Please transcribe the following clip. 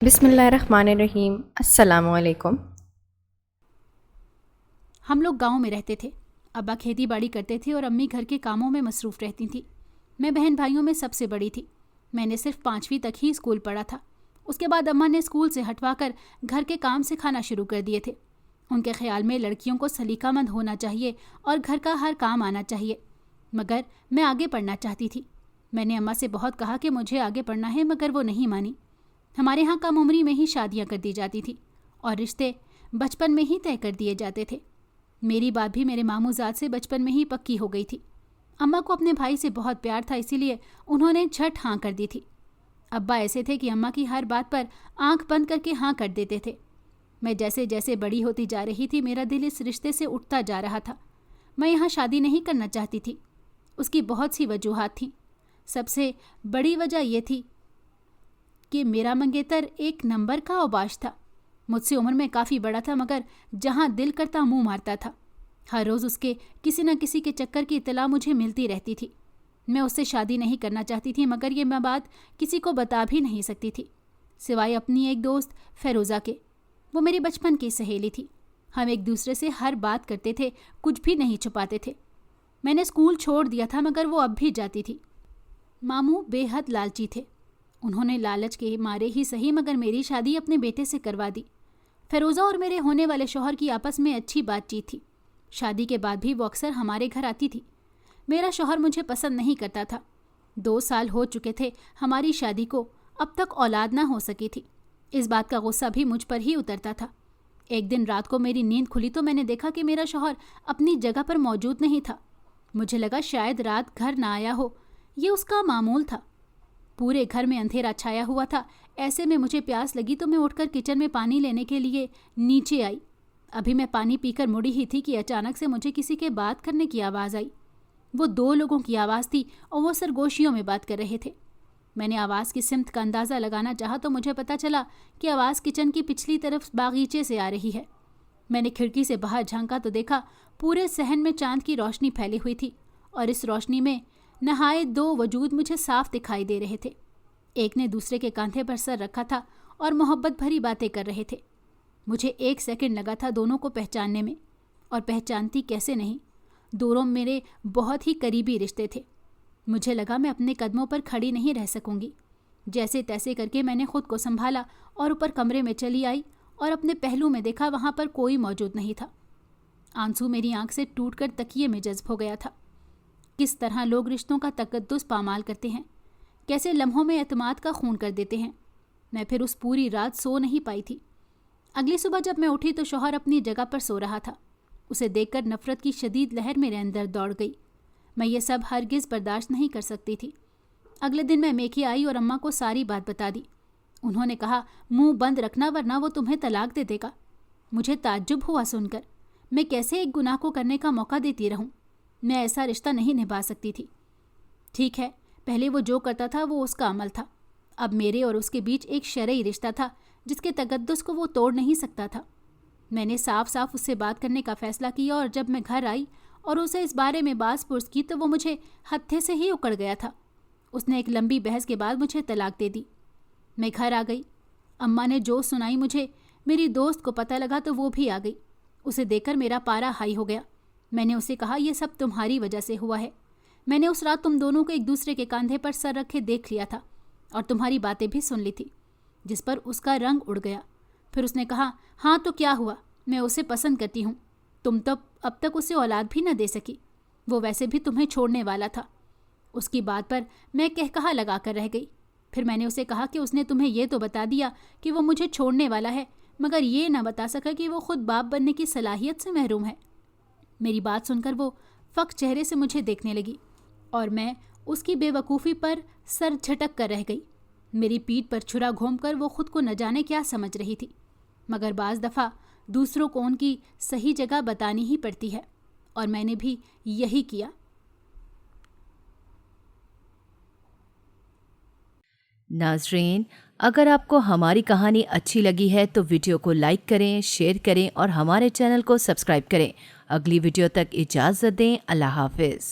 بسم اللہ الرحمن الرحیم۔ السلام علیکم۔ ہم لوگ گاؤں میں رہتے تھے۔ ابا کھیتی باڑی کرتے تھے اور امی گھر کے کاموں میں مصروف رہتی تھیں۔ میں بہن بھائیوں میں سب سے بڑی تھی۔ میں نے صرف 5ویں تک ہی اسکول پڑھا تھا۔ اس کے بعد اماں نے اسکول سے ہٹوا کر گھر کے کام سکھانا شروع کر دیے تھے۔ ان کے خیال میں لڑکیوں کو سلیقہ مند ہونا چاہیے اور گھر کا ہر کام آنا چاہیے، مگر میں آگے پڑھنا چاہتی تھی۔ میں نے اماں سے بہت کہا کہ مجھے آگے پڑھنا ہے، مگر وہ نہیں مانی۔ ہمارے ہاں کم عمری میں ہی شادیاں کر دی جاتی تھی اور رشتے بچپن میں ہی طے کر دیے جاتے تھے۔ میری بات بھی میرے ماموں زاد سے بچپن میں ہی پکی ہو گئی تھی۔ اماں کو اپنے بھائی سے بہت پیار تھا، اسی لیے انہوں نے جھٹ ہاں کر دی تھی۔ ابا ایسے تھے کہ اماں کی ہر بات پر آنکھ بند کر کے ہاں کر دیتے تھے۔ میں جیسے جیسے بڑی ہوتی جا رہی تھی، میرا دل اس رشتے سے اٹھتا جا رہا تھا۔ میں یہاں شادی نہیں کرنا چاہتی تھی۔ اس کی بہت سی وجوہات تھیں۔ سب سے بڑی وجہ یہ تھی کہ میرا منگیتر ایک نمبر کا اوباش تھا۔ مجھ سے عمر میں کافی بڑا تھا، مگر جہاں دل کرتا منہ مارتا تھا۔ ہر روز اس کے کسی نہ کسی کے چکر کی اطلاع مجھے ملتی رہتی تھی۔ میں اس سے شادی نہیں کرنا چاہتی تھی، مگر یہ میں بات کسی کو بتا بھی نہیں سکتی تھی، سوائے اپنی ایک دوست فیروزہ کے۔ وہ میری بچپن کی سہیلی تھی۔ ہم ایک دوسرے سے ہر بات کرتے تھے، کچھ بھی نہیں چھپاتے تھے۔ میں نے اسکول چھوڑ دیا تھا، مگر وہ اب بھی جاتی تھی۔ ماموں بے حد لالچی تھے۔ انہوں نے لالچ کے مارے ہی صحیح، مگر میری شادی اپنے بیٹے سے کروا دی۔ فیروزہ اور میرے ہونے والے شوہر کی آپس میں اچھی بات چیت تھی۔ شادی کے بعد بھی وہ اکثر ہمارے گھر آتی تھی۔ میرا شوہر مجھے پسند نہیں کرتا تھا۔ 2 سال ہو چکے تھے ہماری شادی کو، اب تک اولاد نہ ہو سکی تھی۔ اس بات کا غصہ بھی مجھ پر ہی اترتا تھا۔ ایک دن رات کو میری نیند کھلی تو میں نے دیکھا کہ میرا شوہر اپنی جگہ پر موجود نہیں تھا۔ مجھے لگا شاید رات گھر نہ آیا ہو، یہ اس کا معمول تھا۔ پورے گھر میں اندھیرا چھایا ہوا تھا۔ ایسے میں مجھے پیاس لگی تو میں اٹھ کر کچن میں پانی لینے کے لیے نیچے آئی۔ ابھی میں پانی پی کر مڑی ہی تھی کہ اچانک سے مجھے کسی کے بات کرنے کی آواز آئی۔ وہ 2 لوگوں کی آواز تھی اور وہ سرگوشیوں میں بات کر رہے تھے۔ میں نے آواز کی سمت کا اندازہ لگانا چاہا تو مجھے پتہ چلا کہ آواز کچن کی پچھلی طرف باغیچے سے آ رہی ہے۔ میں نے کھڑکی سے باہر جھانکا تو دیکھا پورے صحن میں چاند کی روشنی پھیلی ہوئی تھی، اور اس روشنی میں نہایت 2 وجود مجھے صاف دکھائی دے رہے تھے۔ ایک نے دوسرے کے کاندھے پر سر رکھا تھا اور محبت بھری باتیں کر رہے تھے۔ مجھے 1 سیکنڈ لگا تھا دونوں کو پہچاننے میں، اور پہچانتی کیسے نہیں، دونوں میرے بہت ہی قریبی رشتے تھے۔ مجھے لگا میں اپنے قدموں پر کھڑی نہیں رہ سکوں گی۔ جیسے تیسے کر کے میں نے خود کو سنبھالا اور اوپر کمرے میں چلی آئی اور اپنے پہلو میں دیکھا، وہاں پر کوئی موجود نہیں تھا۔ آنسو میری آنکھ سے ٹوٹ کر تکیے میں جذب ہو گیا تھا۔ کس طرح لوگ رشتوں کا تقدس پامال کرتے ہیں، کیسے لمحوں میں اعتماد کا خون کر دیتے ہیں۔ میں پھر اس پوری رات سو نہیں پائی تھی۔ اگلی صبح جب میں اٹھی تو شوہر اپنی جگہ پر سو رہا تھا۔ اسے دیکھ کر نفرت کی شدید لہر میرے اندر دوڑ گئی۔ میں یہ سب ہرگز برداشت نہیں کر سکتی تھی۔ اگلے دن میں میکے آئی اور اماں کو ساری بات بتا دی۔ انہوں نے کہا منہ بند رکھنا ورنہ وہ تمہیں طلاق دے دے گا۔ مجھے تعجب ہوا سن کر۔ میں کیسے ایک گناہ کو کرنے کا موقع دیتی رہوں؟ میں ایسا رشتہ نہیں نبھا سکتی تھی۔ ٹھیک ہے، پہلے وہ جو کرتا تھا وہ اس کا عمل تھا، اب میرے اور اس کے بیچ ایک شرعی رشتہ تھا جس کے تقدس کو وہ توڑ نہیں سکتا تھا۔ میں نے صاف صاف اس سے بات کرنے کا فیصلہ کیا، اور جب میں گھر آئی اور اسے اس بارے میں باز پرس کی تو وہ مجھے ہتھے سے ہی اکڑ گیا تھا۔ اس نے ایک لمبی بحث کے بعد مجھے طلاق دے دی۔ میں گھر آ گئی۔ اماں نے جو سنائی مجھے، میری دوست کو پتہ لگا تو وہ بھی آ گئی۔ اسے دیکھ کر میرا پارا ہائی ہو گیا۔ میں نے اسے کہا یہ سب تمہاری وجہ سے ہوا ہے۔ میں نے اس رات تم دونوں کو ایک دوسرے کے کاندھے پر سر رکھے دیکھ لیا تھا اور تمہاری باتیں بھی سن لی تھی، جس پر اس کا رنگ اڑ گیا۔ پھر اس نے کہا ہاں تو کیا ہوا، میں اسے پسند کرتی ہوں، تم تو اب تک اسے اولاد بھی نہ دے سکی، وہ ویسے بھی تمہیں چھوڑنے والا تھا۔ اس کی بات پر میں کہا لگا کر رہ گئی۔ پھر میں نے اسے کہا کہ اس نے تمہیں یہ تو بتا دیا کہ وہ مجھے چھوڑنے والا ہے، مگر یہ نہ بتا سکا کہ وہ خود باپ بننے کی صلاحیت سے محروم ہے۔ میری بات سن کر وہ فق چہرے سے مجھے دیکھنے لگی، اور میں اس کی بے وقوفی پر سر جھٹک کر رہ گئی۔ میری پیٹھ پر چھرا گھوم کر وہ خود کو نہ جانے کیا سمجھ رہی تھی، مگر بعض دفعہ دوسروں کو ان کی صحیح جگہ بتانی ہی پڑتی ہے، اور میں نے بھی یہی کیا۔ ناظرین، اگر آپ کو ہماری کہانی اچھی لگی ہے تو ویڈیو کو لائک کریں، شیئر کریں اور ہمارے چینل کو سبسکرائب کریں۔ اگلی ویڈیو تک اجازت دیں۔ اللہ حافظ۔